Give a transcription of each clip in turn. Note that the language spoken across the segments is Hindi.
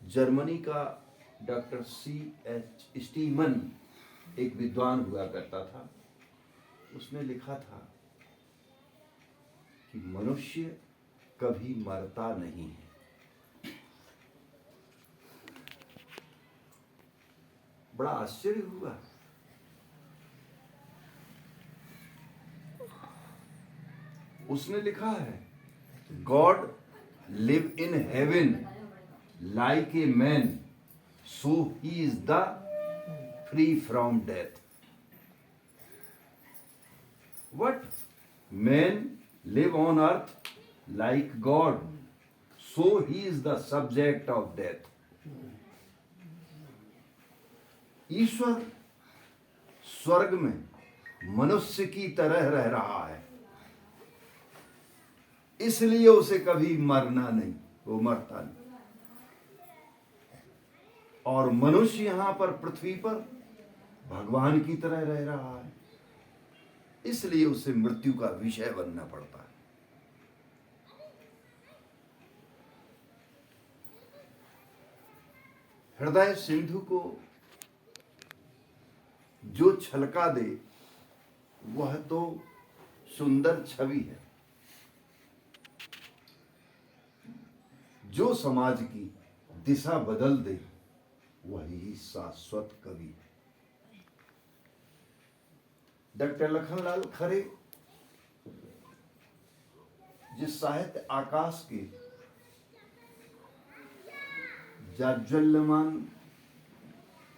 जर्मनी का डॉक्टर C.H. स्टीमन एक विद्वान हुआ करता था। उसने लिखा था कि मनुष्य कभी मरता नहीं है। बड़ा आश्चर्य हुआ। उसने लिखा है, God live in heaven like a man, so he is the free from death. What? Men live on earth like God, so he is the subject of death. ईश्वर स्वर्ग में मनुष्य की तरह रह रहा है, इसलिए उसे कभी मरना नहीं, वो मरता नहीं। और मनुष्य यहां पर पृथ्वी पर भगवान की तरह रह रहा है, इसलिए उसे मृत्यु का विषय बनना पड़ता है। हृदय सिंधु को जो छलका दे वह तो सुंदर छवि है, जो समाज की दिशा बदल दे वही शाश्वत कवि है। डॉक्टर लखनलाल खरे जिस साहित्य आकाश के जाज्वल्यमान,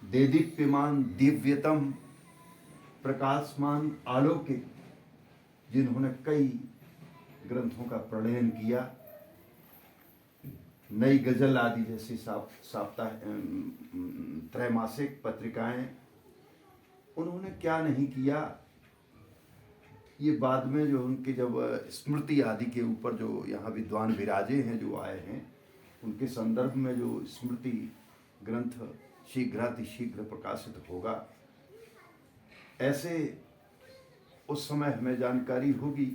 देदीप्यमान, दिव्यतम, प्रकाशमान, आलोकित, जिन्होंने कई ग्रंथों का प्रणयन किया, नई गजल आदि जैसी त्रैमासिक पत्रिकाएं, उन्होंने क्या नहीं किया। ये बाद में जो उनके जब स्मृति आदि के ऊपर जो यहाँ विद्वान विराजे हैं, जो आए हैं, उनके संदर्भ में जो स्मृति ग्रंथ शीघ्रातिशीघ्र प्रकाशित होगा, ऐसे उस समय हमें जानकारी होगी।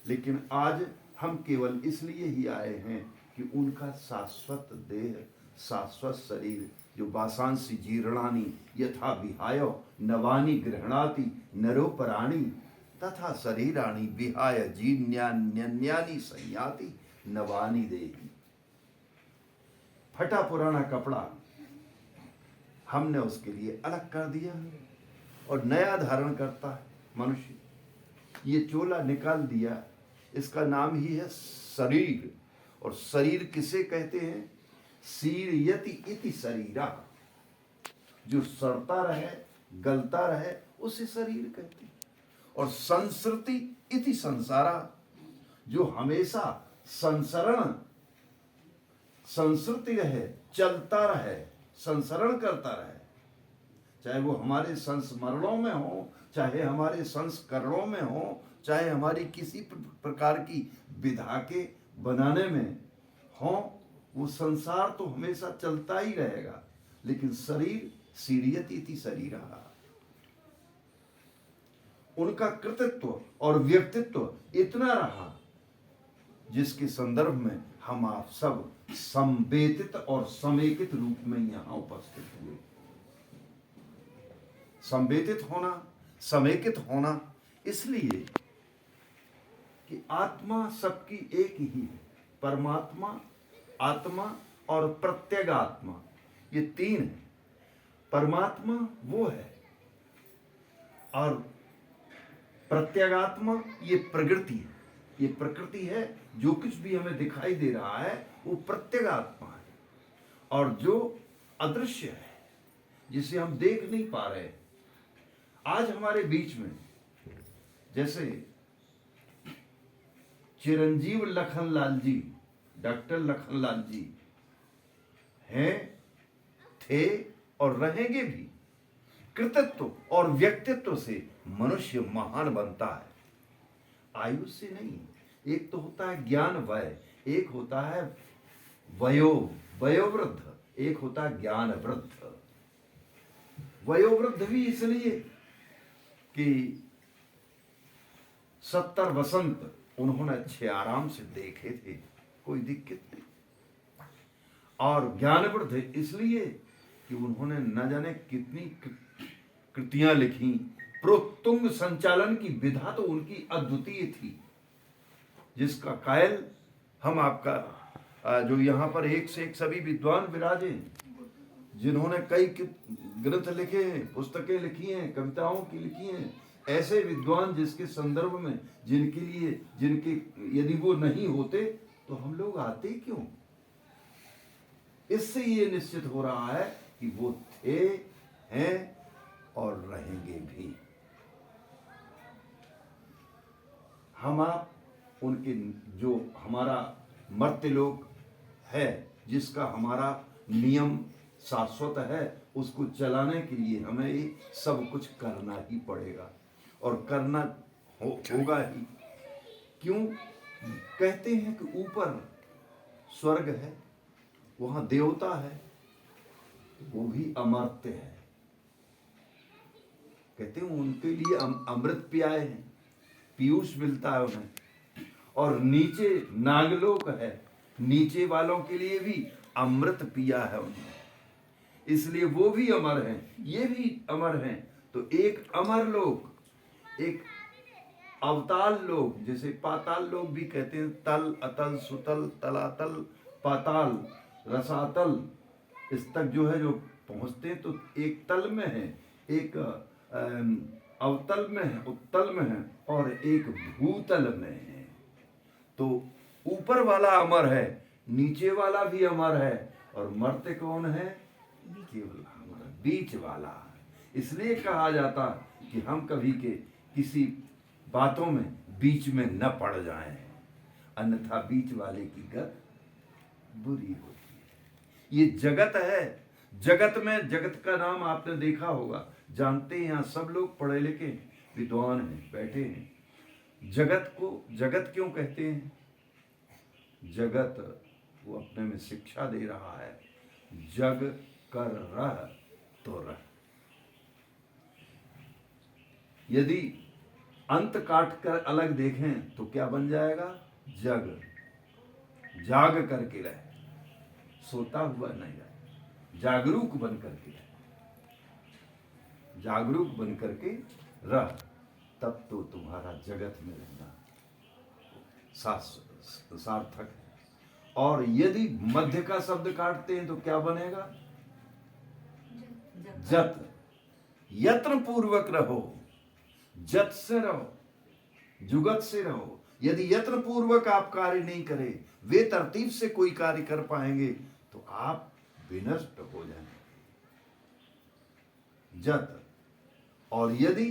लेकिन आज हम केवल इसलिए ही आए हैं कि उनका शाश्वत देह, शाश्वत शरीर, जो वासांसि जीर्णानि यथा विहाय नवानि गृह्णाति नरोपराणि तथा शरीराणि विहाय जीर्ण्यान्यानि संयाति नवानि देहि। फटा पुराना कपड़ा हमने उसके लिए अलग कर दिया और नया धारण करता है मनुष्य। ये चोला निकाल दिया, इसका नाम ही है शरीर। और शरीर किसे कहते हैं? शीर्यति इति शरीरा, जो सड़ता रहे, गलता रहे, उसे शरीर कहते हैं। और संसृति इति संसारा, जो हमेशा संसृति रहे, चलता रहे, संसरण करता रहे, चाहे वो हमारे संस्मरणों में हो, चाहे हमारे संस्करणों में हो, चाहे हमारी किसी प्रकार की विधा के बनाने में हो, वो संसार तो हमेशा चलता ही रहेगा। लेकिन शरीर शीर्यति इति शरीरा, उनका कृतित्व और व्यक्तित्व इतना रहा जिसके संदर्भ में हम आप सब संवेदित और समेकित रूप में यहाँ उपस्थित हुए। संवेदित होना, समेकित होना इसलिए कि आत्मा सबकी एक ही है। परमात्मा, आत्मा और प्रत्यगात्मा, ये तीन है। परमात्मा वो है और प्रत्यगात्मा ये प्रकृति है। ये प्रकृति है, जो कुछ भी हमें दिखाई दे रहा है वो प्रत्यगात्मा है। और जो अदृश्य है, जिसे हम देख नहीं पा रहे, आज हमारे बीच में जैसे चिरंजीव लखनलाल जी, डॉक्टर लखनलाल जी हैं, थे और रहेंगे भी। कृतित्व और व्यक्तित्व से मनुष्य महान बनता है, आयु से नहीं। एक तो होता है ज्ञान वय, एक होता है वयोवृद्ध, एक होता है ज्ञान वृद्ध। वयोवृद्ध भी इसलिए कि 70 वसंत उन्होंने अच्छे आराम से देखे थे, कोई दिक्कत नहीं। और ज्ञानवृद्ध इसलिए कि उन्होंने न जाने कितनी कृतियां लिखी। प्रोत्तुंग संचालन की विधा तो उनकी अद्वितीय थी, जिसका कायल हम आपका जो यहाँ पर एक से एक सभी विद्वान विराजे, जिन्होंने कई ग्रंथ लिखे हैं, पुस्तकें लिखी हैं, कविताओं की लिखी हैं, ऐसे विद्वान जिसके संदर्भ में जिनके यदि वो नहीं होते तो हम लोग आते क्यों। इससे ये निश्चित हो रहा है कि वो थे, हैं और रहेंगे भी। हम आप उनके जो हमारा मर्त्यलोक है, जिसका हमारा नियम शाश्वत है, उसको चलाने के लिए हमें ये सब कुछ करना ही पड़ेगा और करना होगा ही। क्यों कहते हैं कि ऊपर स्वर्ग है, वहां देवता है, वो भी अमर्त्य है। कहते हैं उनके लिए अमृत पियाए हैं, पीयूष मिलता है उन्हें। और नीचे नागलोक है, नीचे वालों के लिए भी अमृत पिया है उन्होंने, इसलिए वो भी अमर हैं, ये भी अमर हैं। तो एक अमर लोक, एक अवताल लोक, जैसे पाताल लोक भी कहते हैं, तल, अतल, सुतल, तलातल, पाताल, रसातल, इस तक जो है जो पहुंचते हैं, तो एक तल में है, एक अवतल में है, उत्तल में है, और एक भूतल में है। तो ऊपर वाला अमर है, नीचे वाला भी अमर है, और मर्त्य कौन है? केवल हमारा बीच वाला। इसलिए कहा जाता कि हम कभी के किसी बातों में बीच में न पड़ जाएं, अन्यथा बीच वाले की गत बुरी होती है। ये जगत है, जगत में, जगत का नाम आपने देखा होगा, जानते हैं, यहाँ सब लोग पढ़े लिखे विद्वान हैं, बैठे हैं। जगत को जगत क्यों कहते हैं? जगत वो अपने में शिक्षा दे रहा है, जग कर रह तो रह। यदि अंत काट कर अलग देखें तो क्या बन जाएगा? जग। जाग करके रहे, सोता हुआ नहीं रहे, जागरूक बन करके रहे, जागरूक बन करके रह, तब तो तुम्हारा जगत में रहना सार्थक है। और यदि मध्य का शब्द काटते हैं तो क्या बनेगा? जत। यत्न पूर्वक रहो, जत से रहो, जुगत से रहो। यदि यत्न पूर्वक आप कार्य नहीं करें, वे तरतीब से कोई कार्य कर पाएंगे तो आप विनष्ट हो जाएंगे। जत। और यदि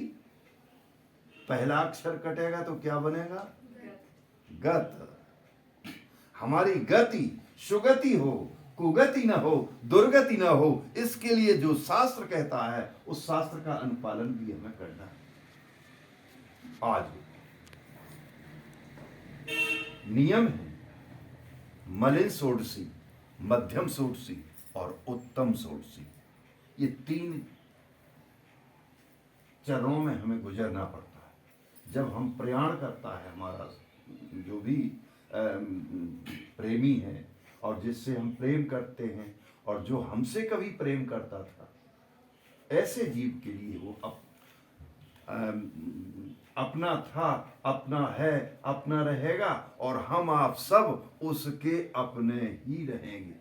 पहला अक्षर कटेगा तो क्या बनेगा? गत। हमारी गति सुगति हो, कुगति न हो, दुर्गति न हो, इसके लिए जो शास्त्र कहता है उस शास्त्र का अनुपालन भी हमें करना है। आज नियम है मलिन षोडशी, मध्यम षोडशी और उत्तम षोडशी। ये तीन चरणों में हमें गुजरना पड़ता है। जब हम प्रयाण करता है हमारा जो भी प्रेमी है और जिससे हम प्रेम करते हैं और जो हमसे कभी प्रेम करता था, ऐसे जीव के लिए वो अपना था, अपना है, अपना रहेगा, और हम आप सब उसके अपने ही रहेंगे।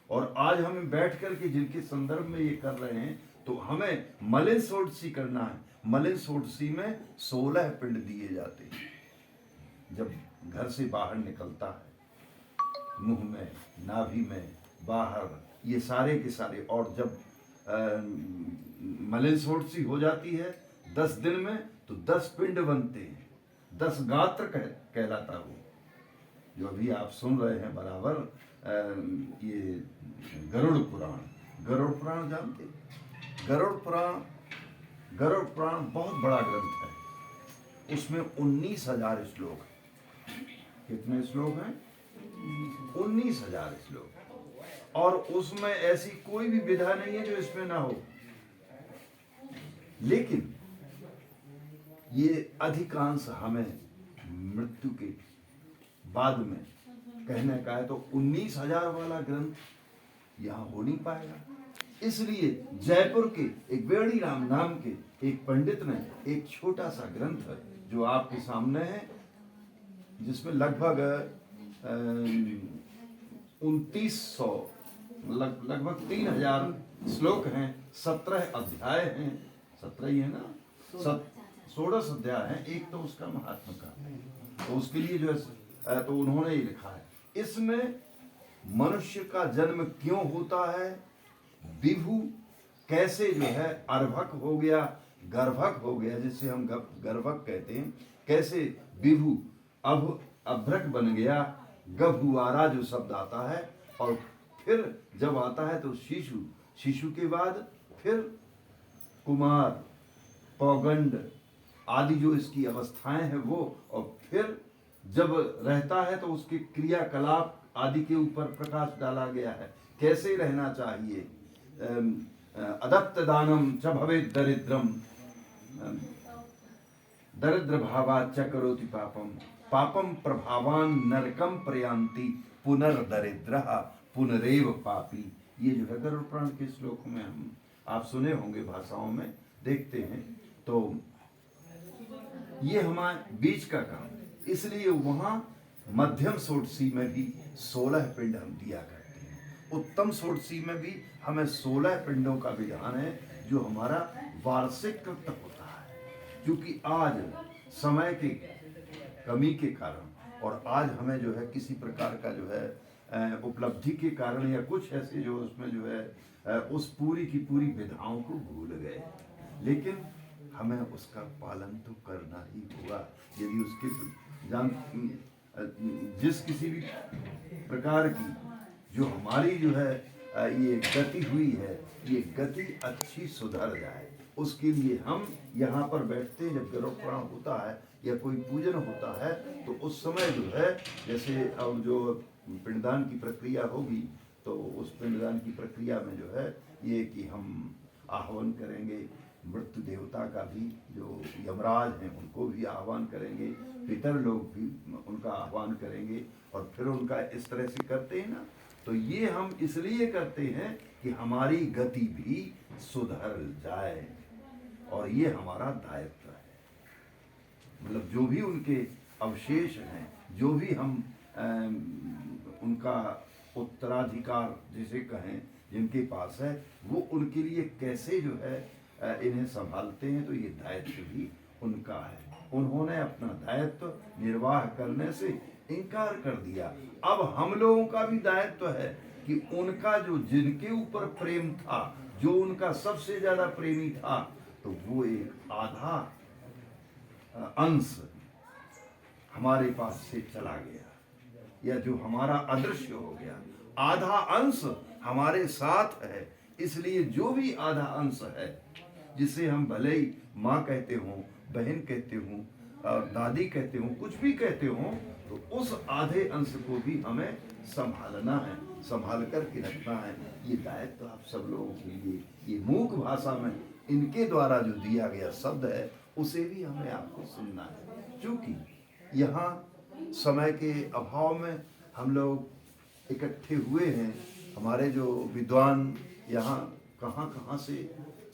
और आज हमें बैठ करके जिनके संदर्भ में ये कर रहे हैं, तो हमें मलिन षोडशी करना है। मलिन षोडशी में 16 पिंड दिए जाते हैं। जब घर से बाहर निकलता है, मुंह में, नाभि में, बाहर, ये सारे के सारे। और जब मलिन षोडशी हो जाती है 10 दिन में, तो 10 पिंड बनते हैं, 10 गात्र कहलाता वो। जो अभी आप सुन रहे हैं बराबर, ये गरुड़ पुराण, गरुड़ पुराण जानते हैं? गरुड़ पुराण बहुत बड़ा ग्रंथ है। उसमें 19,000 श्लोक है। कितने श्लोक हैं? 19,000 श्लोक। और उसमें ऐसी कोई भी विधा नहीं है जो इसमें ना हो। लेकिन ये अधिकांश हमें मृत्यु के बाद में कहने का है तो 19,000 वाला ग्रंथ यहाँ हो नहीं पाएगा। इसलिए जयपुर के एक बेड़ी राम नाम के एक पंडित ने एक छोटा सा ग्रंथ जो आपके सामने है, जिसमें लगभग 2900 लगभग 3000 श्लोक हैं, 17 अध्याय हैं, 17 ही है ना, 16 अध्याय हैं, एक तो उसका महात्मा का, तो उसके लिए जो है तो उन्होंने ही लिखा है। इसमें मनुष्य का जन्म क्यों होता है, विभु कैसे जो है अर्भक हो गया, गर्भक हो गया, जिसे हम गर्भक कहते हैं, कैसे विभु अब अभ्रक बन गया, गभुआरा जो शब्द आता है, और फिर जब आता है तो शिशु, शिशु के बाद फिर कुमार, पौगंड आदि जो इसकी अवस्थाएं हैं वो, और फिर जब रहता है तो उसके क्रियाकलाप आदि के ऊपर प्रकाश डाला गया है, कैसे रहना चाहिए। अदत्त दानम च भवेत् दरिद्रम, दरिद्र भावात् च करोति पापम, पापम प्रभावान नरकम प्रयान्ति पुनर्दरिद्रः पुनरेव पापी। ये जो है गरुड़ पुराण के श्लोक में हम आप सुने होंगे, भाषाओं में देखते हैं। तो ये हमारे बीच का काम, इसलिए वहाँ मध्यम षोडशी में भी 16 पिंड हम दिया करते हैं, उत्तम षोडशी में भी हमें 16 पिंडों का विधान है, जो हमारा वार्षिक कृत्य होता है। क्योंकि आज समय की कमी के कारण, और आज हमें जो है किसी प्रकार का जो है उपलब्धि के कारण या कुछ ऐसे जो उसमें जो है उस पूरी की पूरी विधाओं को भूल गए, लेकिन हमें उसका पालन तो करना ही होगा। यदि उसके जिस किसी भी प्रकार की जो हमारी जो है ये गति हुई है, ये गति अच्छी सुधर जाए, उसके लिए हम यहाँ पर बैठते हैं। जब गरुड़ पुराण होता है या कोई पूजन होता है तो उस समय जो है, जैसे अब जो पिंडदान की प्रक्रिया होगी, तो उस पिंडदान की प्रक्रिया में जो है ये कि हम आह्वान करेंगे मृत्यु देवता का भी, जो यमराज हैं उनको भी आह्वान करेंगे, पितर लोग भी उनका आह्वान करेंगे, और फिर उनका इस तरह से करते हैं ना। तो ये हम इसलिए करते हैं कि हमारी गति भी सुधर जाए, और ये हमारा दायित्व है। मतलब जो भी उनके अवशेष हैं, जो भी हम उनका उत्तराधिकार जिसे कहें जिनके पास है, वो उनके लिए कैसे जो है इन्हें संभालते हैं, तो ये दायित्व भी उनका है। उन्होंने अपना दायित्व निर्वाह करने से इनकार कर दिया। अब हम लोगों का भी दायित्व है कि उनका जो जिनके ऊपर प्रेम था, जो उनका सबसे ज्यादा प्रेमी था, तो वो एक आधा अंश हमारे पास से चला गया, या जो हमारा अदृश्य हो गया, आधा अंश हमारे साथ है। इसलिए जो भी आधा अंश है, जिसे हम भले ही माँ कहते हों, बहन कहते हों, और दादी कहते हों, कुछ भी कहते हों, तो उस आधे अंश को भी हमें संभालना है, संभाल कर के रखना है। ये दायित्व आप सब लोगों के लिए, ये मूक भाषा में इनके द्वारा जो दिया गया शब्द है, उसे भी हमें आपको सुनना है। क्योंकि यहाँ समय के अभाव में हम लोग इकट्ठे हुए हैं। हमारे जो विद्वान यहाँ कहाँ कहाँ से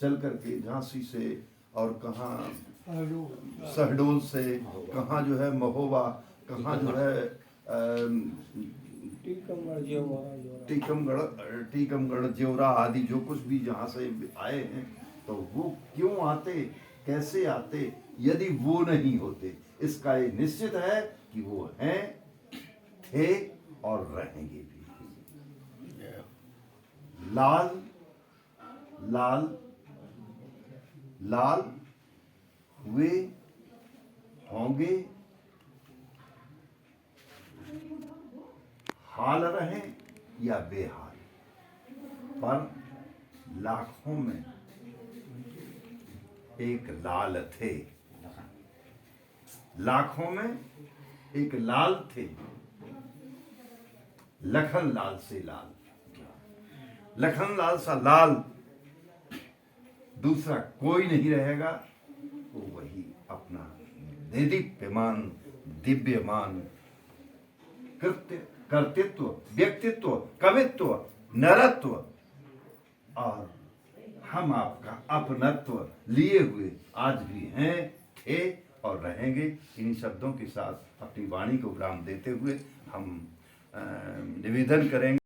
चल करके, झांसी से, और कहाँ शहडोल से, कहाँ जो है महोबा, कहाँ जो है टीकमगढ़ जेवरा आदि जो कुछ भी जहाँ से आए हैं, तो वो क्यों आते, कैसे आते, यदि वो नहीं होते, इसका ये निश्चित है कि वो हैं, थे और रहेंगे भी। लाल लाल लाल हुए होंगे, हाल रहे या बेहाल, पर लाखों में एक लाल थे, लाखों में एक लाल थे, लखन लाल से लाल, लखन लाल सा लाल दूसरा कोई नहीं रहेगा। वो वही अपना देदीप्यमान दिव्यमान कृत्य कर्तृत्व, व्यक्तित्व, कवित्व, नरत्व और हम आपका अपनत्व लिए हुए आज भी हैं, थे और रहेंगे। इन्हीं शब्दों के साथ अपनी वाणी को विराम देते हुए हम निवेदन करेंगे।